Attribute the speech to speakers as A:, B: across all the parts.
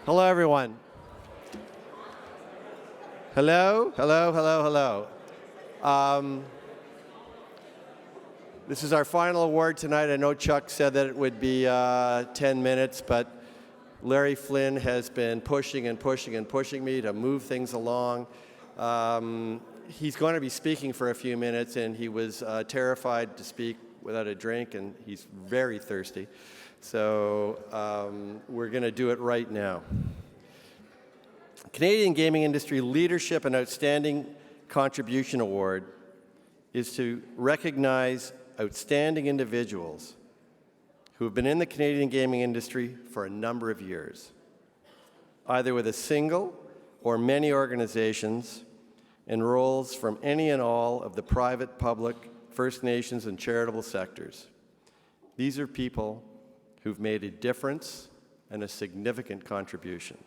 A: Hello, everyone. Hello, hello, hello, hello. This is our final award tonight. I know Chuck said that it would be 10 minutes, but Larry Flynn has been pushing and pushing and pushing me to move things along. He's going to be speaking for a few minutes, and he was terrified to speak without a drink, and he's very thirsty. So we're going to do it right now. Canadian Gaming Industry Leadership and Outstanding Contribution Award is to recognize outstanding individuals who have been in the Canadian gaming industry for a number of years, either with a single or many organizations in roles from any and all of the private, public, First Nations, and charitable sectors. These are people who've made a difference and a significant contribution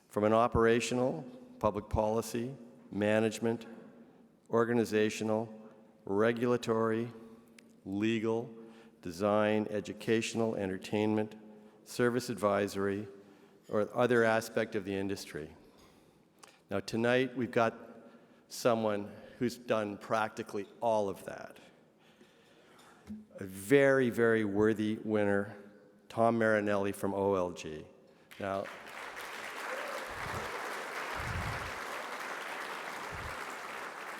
A: from an operational, public policy, management, organizational, regulatory, legal, design, educational, entertainment, service advisory, or other aspect of the industry. Now tonight we've got someone who's done practically all of that. A very, very worthy winner, Tom Marinelli from OLG. Now,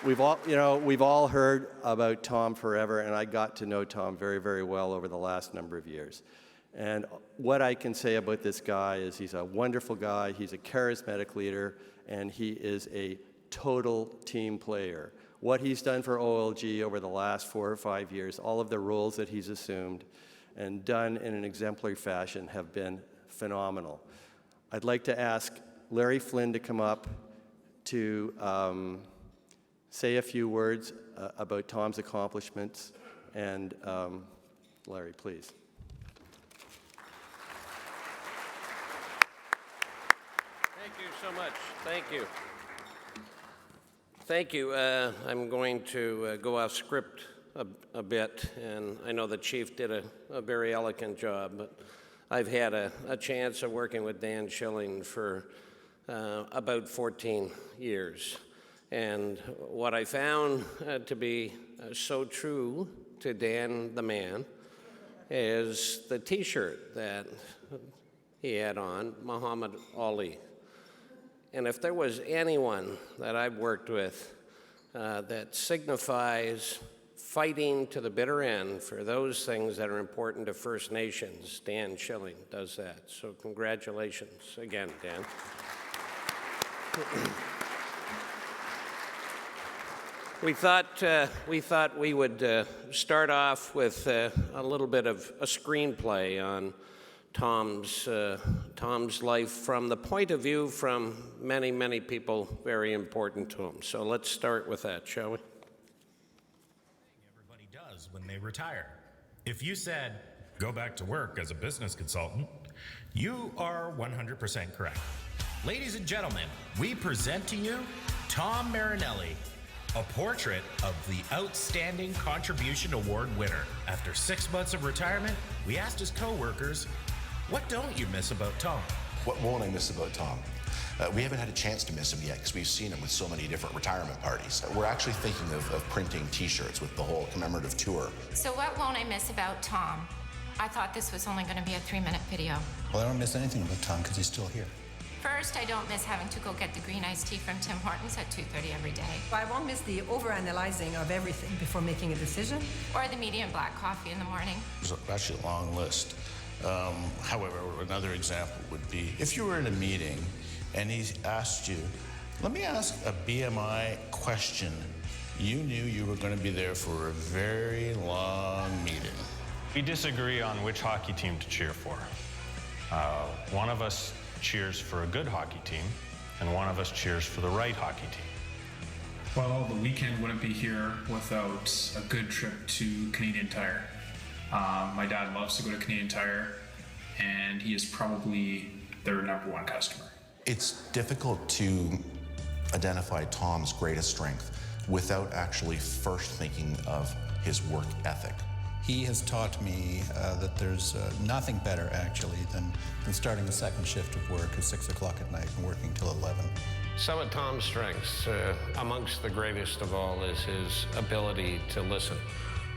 A: we've all heard about Tom forever, and I got to know Tom very, very well over the last number of years. And what I can say about this guy is he's a wonderful guy, he's a charismatic leader, and he is a total team player. What he's done for OLG over the last 4 or 5 years, all of the roles that he's assumed and done in an exemplary fashion have been phenomenal. I'd like to ask Larry Flynn to come up to say a few words about Tom's accomplishments. And Larry, please.
B: Thank you so much. Thank you. Thank you. I'm going to go off script a bit, and I know the Chief did a very elegant job, but I've had a chance of working with Dan Schilling for about 14 years. And what I found to be so true to Dan the man is the T-shirt that he had on, Muhammad Ali. And if there was anyone that I've worked with that signifies fighting to the bitter end for those things that are important to First Nations, Dan Schilling does that. So congratulations again, Dan. We thought we would start off with a little bit of a screenplay on Tom's life from the point of view from many, many people very important to him. So let's start with that, shall we?
C: Everybody does when they retire. If you said, go back to work as a business consultant, you are 100% correct. Ladies and gentlemen, we present to you Tom Marinelli, a portrait of the Outstanding Contribution Award winner. After 6 months of retirement, we asked his co-workers, what don't you miss about Tom?
D: What won't I miss about Tom? We haven't had a chance to miss him yet because we've seen him with so many different retirement parties. We're actually thinking of printing T-shirts with the whole commemorative tour.
E: So what won't I miss about Tom? I thought this was only going to be a 3-minute video.
F: Well, I don't miss anything about Tom because he's still here.
E: First, I don't miss having to go get the green iced tea from Tim Hortons at 2:30 every day.
G: I won't miss the overanalyzing of everything before making a decision.
E: Or the medium black coffee in the morning.
F: There's actually a long list. However, another example would be if you were in a meeting and he asked you, let me ask a BMI question. You knew you were going to be there for a very long meeting.
H: We disagree on which hockey team to cheer for. One of us cheers for a good hockey team, and one of us cheers for the right hockey team.
I: Well, the weekend wouldn't be here without a good trip to Canadian Tire. My dad loves to go to Canadian Tire, and he is probably their #1 customer.
D: It's difficult to identify Tom's greatest strength without actually first thinking of his work ethic.
J: He has taught me that there's nothing better, actually, than starting a second shift of work at 6 o'clock at night and working till 11.
B: Some of Tom's strengths, amongst the greatest of all, is his ability to listen,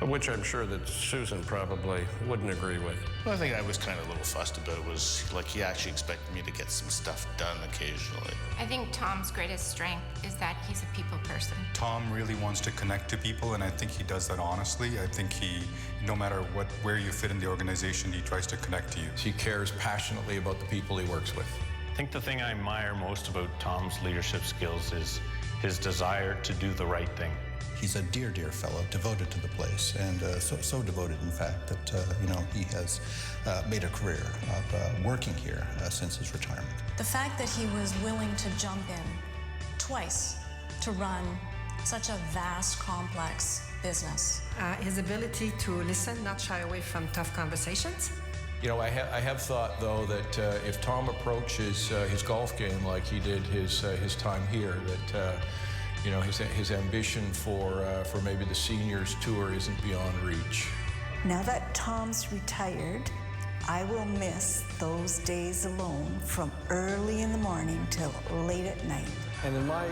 B: which I'm sure that Susan probably wouldn't agree with.
F: One thing I was kind of a little fussed about was, like, he actually expected me to get some stuff done occasionally.
E: I think Tom's greatest strength is that he's a people person.
K: Tom really wants to connect to people, and I think he does that honestly. I think he, no matter where you fit in the organization, he tries to connect to you.
L: He cares passionately about the people he works with.
H: I think the thing I admire most about Tom's leadership skills is his desire to do the right thing.
J: He's a dear, dear fellow, devoted to the place, and so devoted, in fact, that he has made a career of working here since his retirement.
M: The fact that he was willing to jump in twice to run such a vast, complex business.
G: His ability to listen, not shy away from tough conversations.
L: You know, I have thought, though, that if Tom approaches his golf game like he did his time here, that his ambition for maybe the seniors tour isn't beyond reach.
N: Now that Tom's retired, I will miss those days alone from early in the morning till late at night.
O: And in my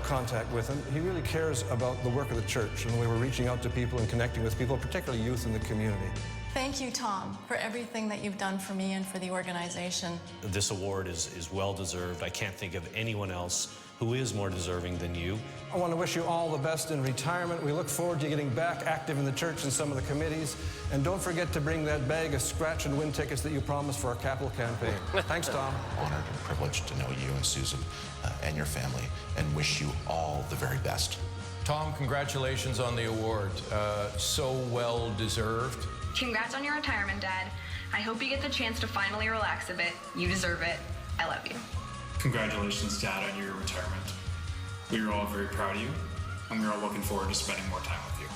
O: contact with him, he really cares about the work of the church and the way we're reaching out to people and connecting with people, particularly youth in the community.
M: Thank you, Tom, for everything that you've done for me and for the organization.
P: This award is well-deserved. I can't think of anyone else who is more deserving than you.
O: I want to wish you all the best in retirement. We look forward to getting back active in the church and some of the committees. And don't forget to bring that bag of scratch and win tickets that you promised for our capital campaign. Thanks, Tom.
D: Honored and privileged to know you and Susan and your family, and wish you all the very best.
L: Tom, congratulations on the award. So well deserved.
Q: Congrats on your retirement, Dad. I hope you get the chance to finally relax a bit. You deserve it. I love you.
I: Congratulations, Dad, on your retirement. We are all very proud of you, and we are all looking forward to spending more time with you.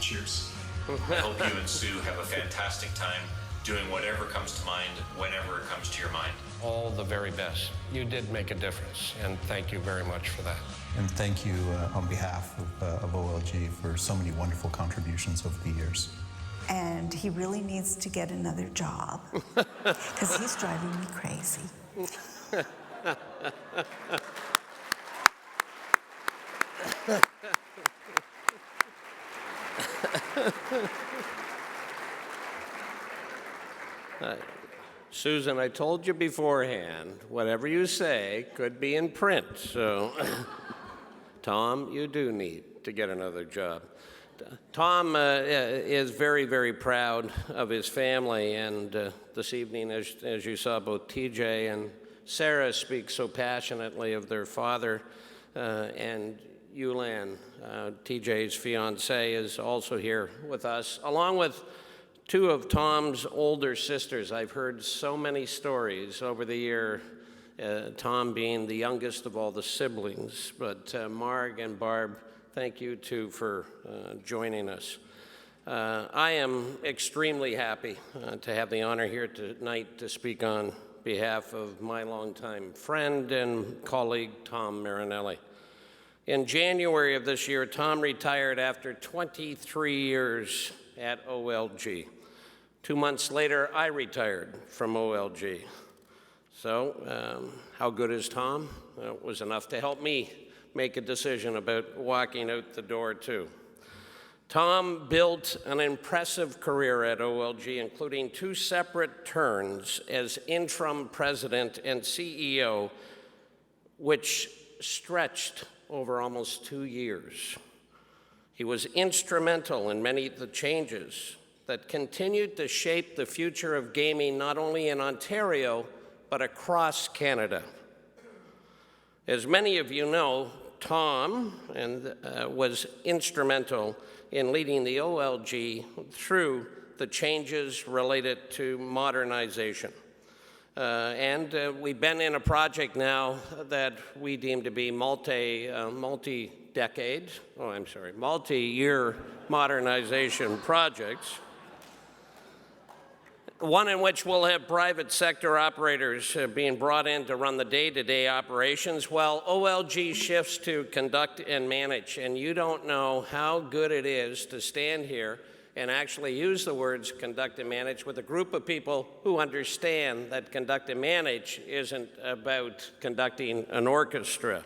I: Cheers.
R: I hope you and Sue have a fantastic time doing whatever comes to mind, whenever it comes to your mind.
B: All the very best. You did make a difference, and thank you very much for that.
J: And thank you on behalf of OLG for so many wonderful contributions over the years.
N: And he really needs to get another job because he's driving me crazy.
B: Susan, I told you beforehand, whatever you say could be in print, so Tom, you do need to get another job. Tom is very, very proud of his family, and this evening, as you saw, both TJ and Sarah speak so passionately of their father, and Yulan, TJ's fiance, is also here with us, along with two of Tom's older sisters. I've heard so many stories over the year, Tom being the youngest of all the siblings, but Marg and Barb, thank you, too, for joining us. I am extremely happy to have the honor here tonight to speak on behalf of my longtime friend and colleague, Tom Marinelli. In January of this year, Tom retired after 23 years at OLG. 2 months later, I retired from OLG. So, how good is Tom? It was enough to help me make a decision about walking out the door, too. Tom built an impressive career at OLG, including 2 separate turns as interim president and CEO, which stretched over almost 2 years. He was instrumental in many of the changes that continued to shape the future of gaming, not only in Ontario, but across Canada. As many of you know, Tom was instrumental in leading the OLG through the changes related to modernization. We've been in a project now that we deem to be multi-year modernization projects. one in which we'll have private sector operators being brought in to run the day-to-day operations while OLG shifts to conduct and manage. And you don't know how good it is to stand here and actually use the words conduct and manage with a group of people who understand that conduct and manage isn't about conducting an orchestra.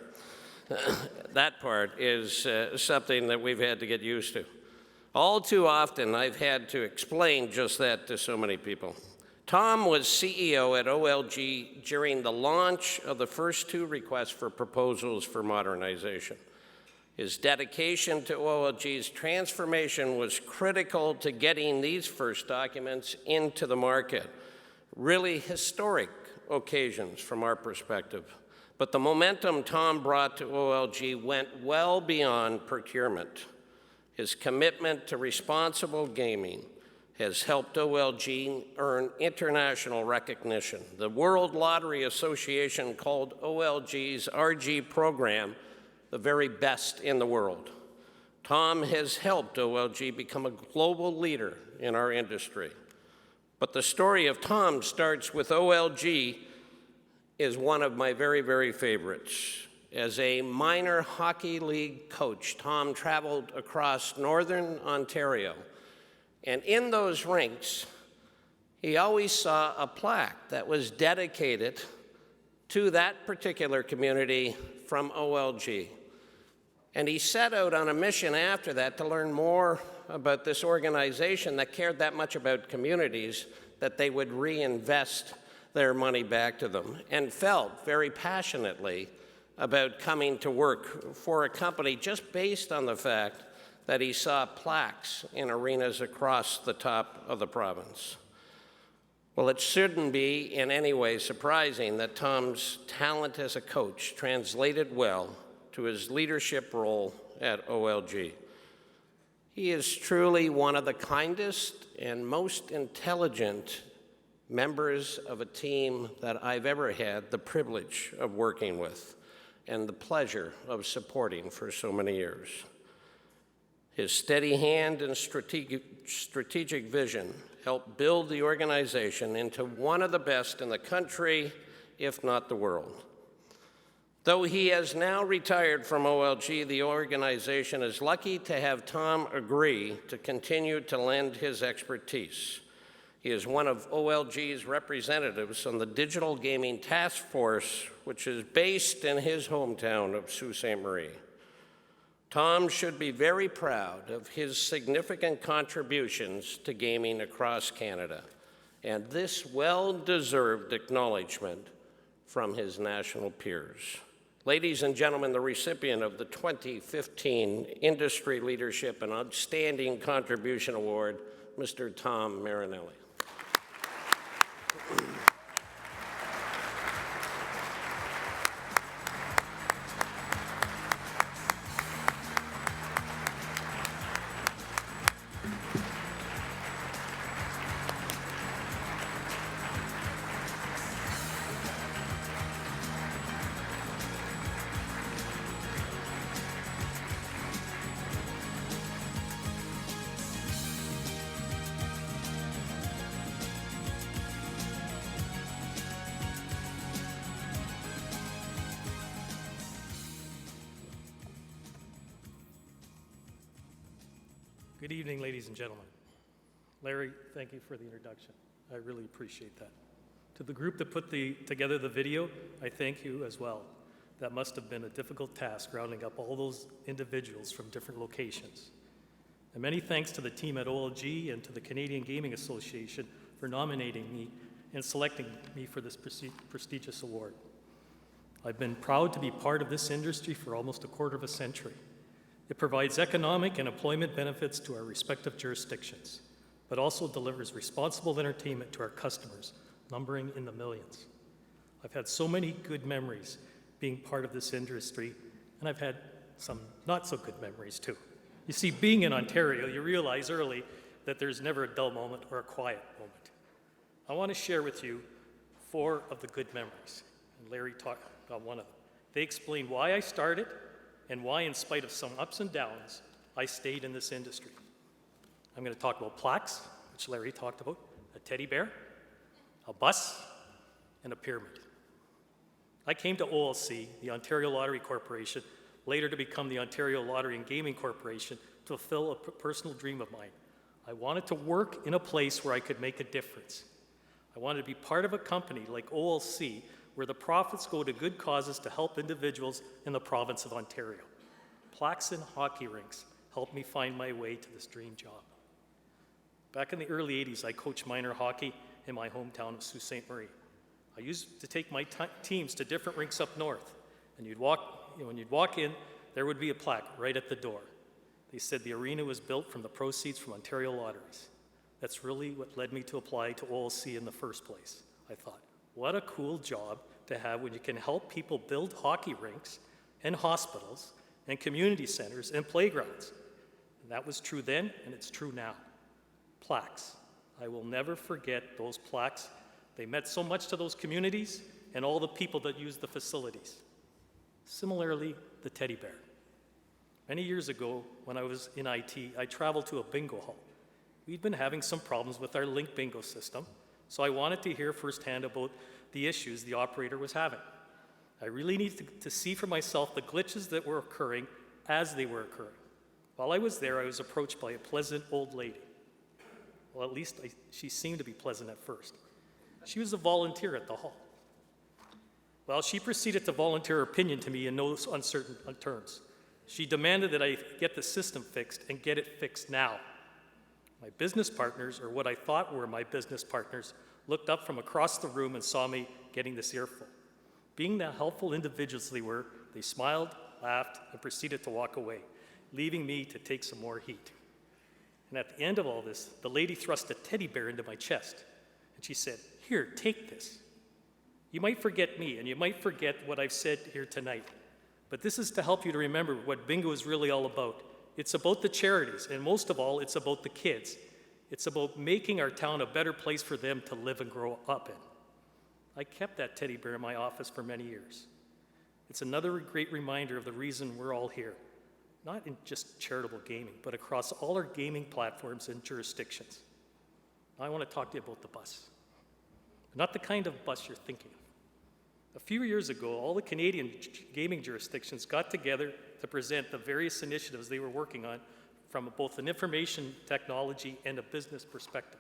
B: That part is something that we've had to get used to. All too often, I've had to explain just that to so many people. Tom was CEO at OLG during the launch of the first 2 requests for proposals for modernization. His dedication to OLG's transformation was critical to getting these first documents into the market. Really historic occasions from our perspective. But the momentum Tom brought to OLG went well beyond procurement. His commitment to responsible gaming has helped OLG earn international recognition. The World Lottery Association called OLG's RG program the very best in the world. Tom has helped OLG become a global leader in our industry. But the story of Tom starts with OLG is one of my very, very favorites. As a minor hockey league coach, Tom traveled across northern Ontario. And in those rinks, he always saw a plaque that was dedicated to that particular community from OLG. And he set out on a mission after that to learn more about this organization that cared that much about communities that they would reinvest their money back to them, and felt very passionately about coming to work for a company just based on the fact that he saw plaques in arenas across the top of the province. Well, it shouldn't be in any way surprising that Tom's talent as a coach translated well to his leadership role at OLG. He is truly one of the kindest and most intelligent members of a team that I've ever had the privilege of working with and the pleasure of supporting for so many years. His steady hand and strategic vision helped build the organization into one of the best in the country, if not the world. Though he has now retired from OLG, the organization is lucky to have Tom agree to continue to lend his expertise. He is one of OLG's representatives on the Digital Gaming Task Force, which is based in his hometown of Sault Ste. Marie. Tom should be very proud of his significant contributions to gaming across Canada, and this well-deserved acknowledgement from his national peers. Ladies and gentlemen, the recipient of the 2015 Industry Leadership and Outstanding Contribution Award, Mr. Tom Marinelli.
S: Good evening, ladies and gentlemen. Larry, thank you for the introduction. I really appreciate that. To the group that put together the video, I thank you as well. That must have been a difficult task, rounding up all those individuals from different locations. And many thanks to the team at OLG and to the Canadian Gaming Association for nominating me and selecting me for this prestigious award. I've been proud to be part of this industry for almost a quarter of a century. It provides economic and employment benefits to our respective jurisdictions, but also delivers responsible entertainment to our customers, numbering in the millions. I've had so many good memories being part of this industry, and I've had some not so good memories too. You see, being in Ontario, you realize early that there's never a dull moment or a quiet moment. I want to share with you 4 of the good memories, and Larry talked about one of them. They explain why I started and why, in spite of some ups and downs, I stayed in this industry. I'm going to talk about plaques, which Larry talked about, a teddy bear, a bus, and a pyramid. I came to OLC, the Ontario Lottery Corporation, later to become the Ontario Lottery and Gaming Corporation, to fulfill a personal dream of mine. I wanted to work in a place where I could make a difference. I wanted to be part of a company like OLC, where the profits go to good causes to help individuals in the province of Ontario. Plaques and hockey rinks helped me find my way to this dream job. Back in the early 80s, I coached minor hockey in my hometown of Sault Ste. Marie. I used to take my teams to different rinks up north, and when you'd walk in, there would be a plaque right at the door. They said the arena was built from the proceeds from Ontario Lotteries. That's really what led me to apply to OLC in the first place. I thought, what a cool job to have when you can help people build hockey rinks and hospitals and community centers and playgrounds. And that was true then, and it's true now. Plaques. I will never forget those plaques. They meant so much to those communities and all the people that used the facilities. Similarly, the teddy bear. Many years ago, when I was in IT, I traveled to a bingo hall. We'd been having some problems with our Link bingo system, so I wanted to hear firsthand about the issues the operator was having. I really needed to see for myself the glitches that were occurring as they were occurring. While I was there, I was approached by a pleasant old lady. Well, at least she seemed to be pleasant at first. She was a volunteer at the hall. Well, she proceeded to volunteer her opinion to me in no uncertain terms. She demanded that I get the system fixed and get it fixed now. My business partners, or what I thought were my business partners, looked up from across the room and saw me getting this earful. Being the helpful individuals they were, they smiled, laughed, and proceeded to walk away, leaving me to take some more heat. And at the end of all this, the lady thrust a teddy bear into my chest, and she said, "Here, take this. You might forget me, and you might forget what I've said here tonight, but this is to help you to remember what bingo is really all about. It's about the charities, and most of all, it's about the kids. It's about making our town a better place for them to live and grow up in." I kept that teddy bear in my office for many years. It's another great reminder of the reason we're all here, not in just charitable gaming, but across all our gaming platforms and jurisdictions. Now I want to talk to you about the bus. Not the kind of bus you're thinking of. A few years ago, all the Canadian gaming jurisdictions got together to present the various initiatives they were working on from both an information technology and a business perspective.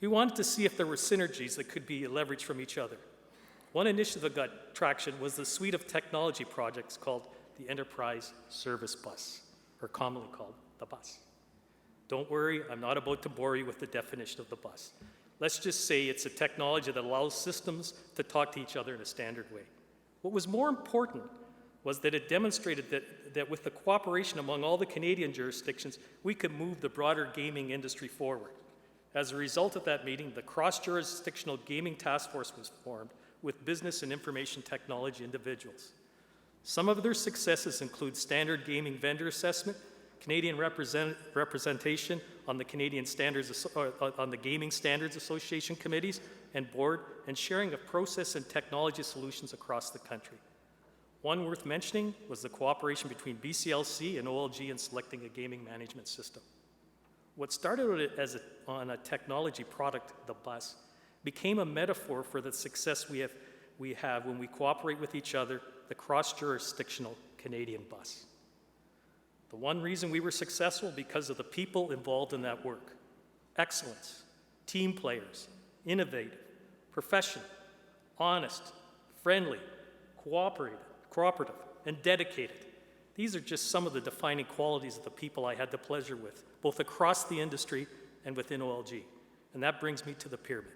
S: We wanted to see if there were synergies that could be leveraged from each other. One initiative that got traction was the suite of technology projects called the Enterprise Service Bus, or commonly called the bus. Don't worry, I'm not about to bore you with the definition of the bus. Let's just say it's a technology that allows systems to talk to each other in a standard way. What was more important was that it demonstrated that with the cooperation among all the Canadian jurisdictions, we could move the broader gaming industry forward. As a result of that meeting, the Cross-Jurisdictional Gaming Task Force was formed with business and information technology individuals. Some of their successes include standard gaming vendor assessment, Canadian representation on the Canadian Standards, on the Gaming Standards Association committees and board, and sharing of process and technology solutions across the country. One worth mentioning was the cooperation between BCLC and OLG in selecting a gaming management system. What started on a technology product, the bus, became a metaphor for the success we have when we cooperate with each other, the cross-jurisdictional Canadian bus. The one reason we were successful because of the people involved in that work. Excellence, team players, innovative, professional, honest, friendly, cooperative, and dedicated. These are just some of the defining qualities of the people I had the pleasure with, both across the industry and within OLG. And that brings me to the pyramid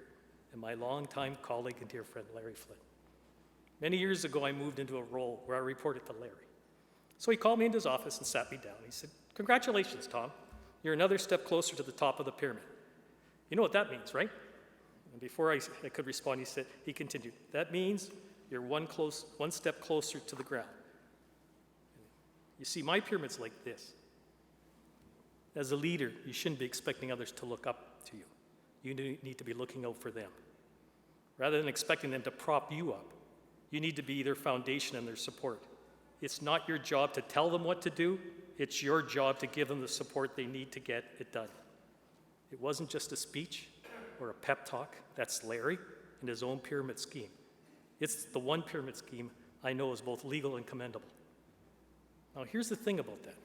S: and my longtime colleague and dear friend, Larry Flynn. Many years ago, I moved into a role where I reported to Larry. So he called me into his office and sat me down. He said, "Congratulations, Tom. You're another step closer to the top of the pyramid. You know what that means, right?" And before I could respond, he continued, "That means you're one step closer to the ground." You see, my pyramid's like this. As a leader, you shouldn't be expecting others to look up to you. You need to be looking out for them. Rather than expecting them to prop you up, you need to be their foundation and their support. It's not your job to tell them what to do. It's your job to give them the support they need to get it done. It wasn't just a speech or a pep talk. That's Larry. in his own pyramid scheme. It's the one pyramid scheme I know is both legal and commendable. Now, here's the thing about that.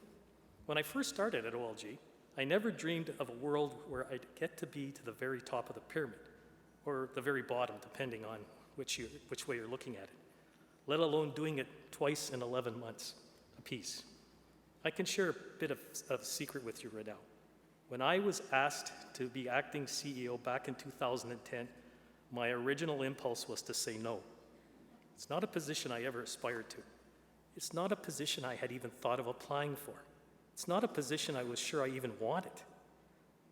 S: When I first started at OLG, I never dreamed of a world where I'd get to be to the very top of the pyramid, or the very bottom, depending on which way you're looking at it, let alone doing it twice in 11 months apiece. I can share a bit of a secret with you right now. When I was asked to be acting CEO back in 2010, my original impulse was to say no. It's not a position I ever aspired to. It's not a position I had even thought of applying for. It's not a position I was sure I even wanted.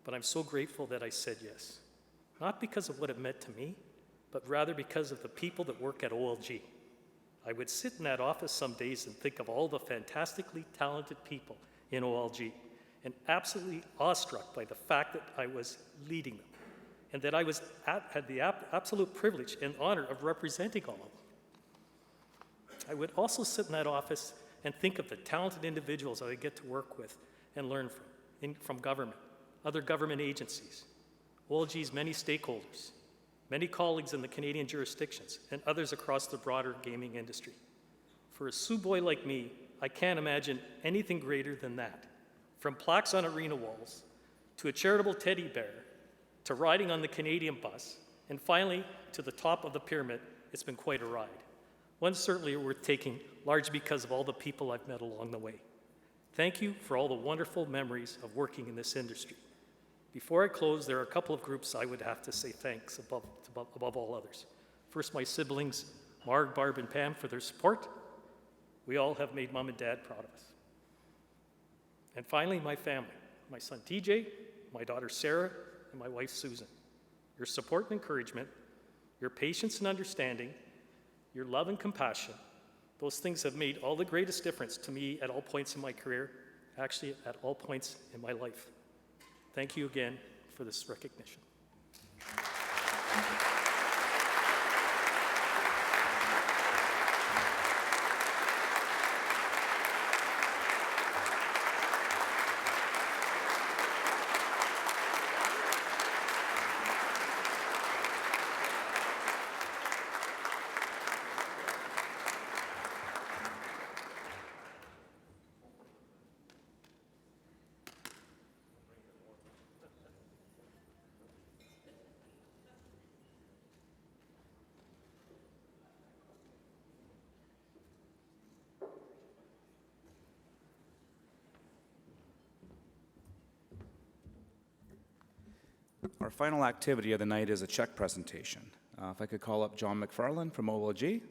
S: But I'm so grateful that I said yes. Not because of what it meant to me, but rather because of the people that work at OLG. I would sit in that office some days and think of all the fantastically talented people in OLG, and absolutely awestruck by the fact that I was leading them, and that I had the absolute privilege and honor of representing all of them. I would also sit in that office and think of the talented individuals that I get to work with and learn from government, other government agencies, OLG's many stakeholders, many colleagues in the Canadian jurisdictions, and others across the broader gaming industry. For a Sioux boy like me, I can't imagine anything greater than that. From plaques on arena walls, to a charitable teddy bear, to riding on the Canadian bus, and finally to the top of the pyramid, it's been quite a ride. One certainly worth taking, largely because of all the people I've met along the way. Thank you for all the wonderful memories of working in this industry. Before I close, there are a couple of groups I would have to say thanks above all others. First, my siblings, Marg, Barb, and Pam, for their support. We all have made Mom and Dad proud of us. And finally, my family, my son TJ, my daughter Sarah, and my wife Susan. Your support and encouragement, your patience and understanding, your love and compassion, those things have made all the greatest difference to me at all points in my career, actually at all points in my life. Thank you again for this recognition.
T: Our final activity of the night is a check presentation. If I could call up John McFarland from OLG.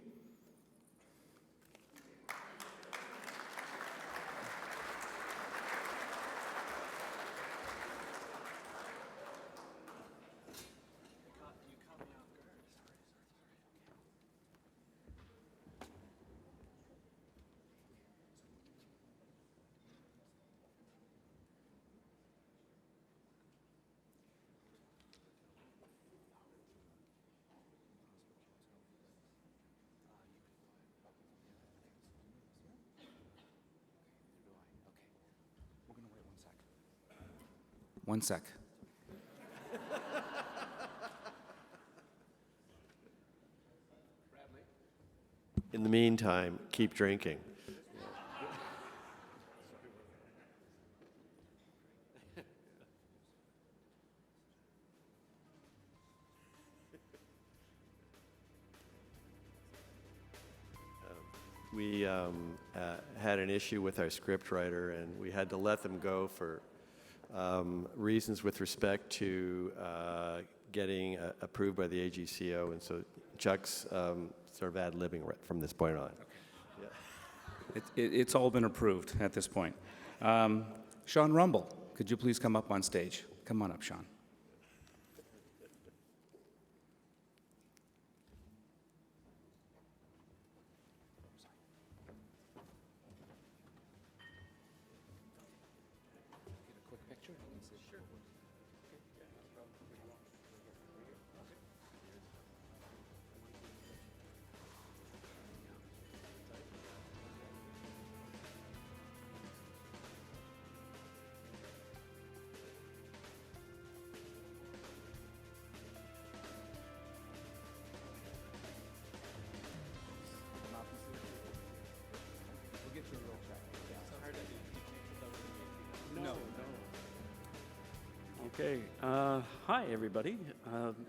T: One sec.
A: In the meantime, keep drinking. We had an issue with our scriptwriter, and we had to let them go for reasons with respect to getting approved by the AGCO, and so Chuck's sort of ad-libbing right from this point on.
T: Okay. Yeah. It's all been approved at this point. Sean Rumble, could you please come up on stage? Come on up, Sean.
U: Okay. Hi, everybody.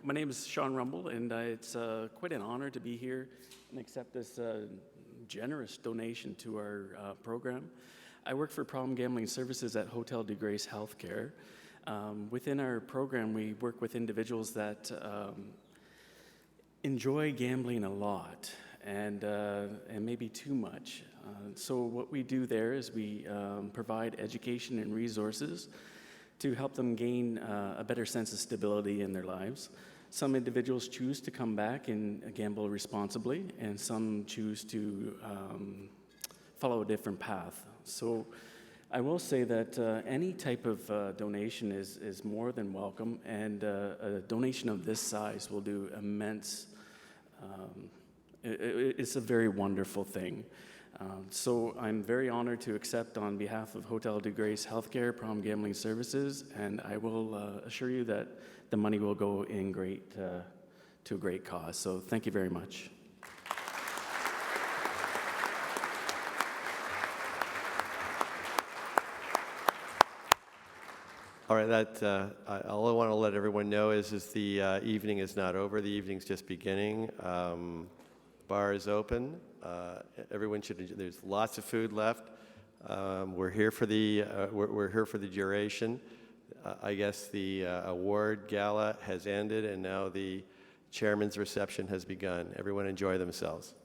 U: My name is Sean Rumble, and it's quite an honor to be here and accept this generous donation to our program. I work for Problem Gambling Services at Hotel de Grace Healthcare. Within our program, we work with individuals that enjoy gambling a lot and maybe too much. So what we do there is we provide education and resources to help them gain a better sense of stability in their lives. Some individuals choose to come back and gamble responsibly, and some choose to follow a different path. So I will say that any type of donation is more than welcome, and a donation of this size will do immense, it's a very wonderful thing. So I'm very honored to accept on behalf of Hotel de Grace Healthcare, Problem Gambling Services, and I will assure you that the money will go in to a great cause. So thank you very much.
A: All right, all I want to let everyone know is the evening is not over. The evening's just beginning. Bar is open. Everyone should enjoy. There's lots of food left. We're here for the duration. I guess the award gala has ended, and now the chairman's reception has begun. Everyone enjoy themselves.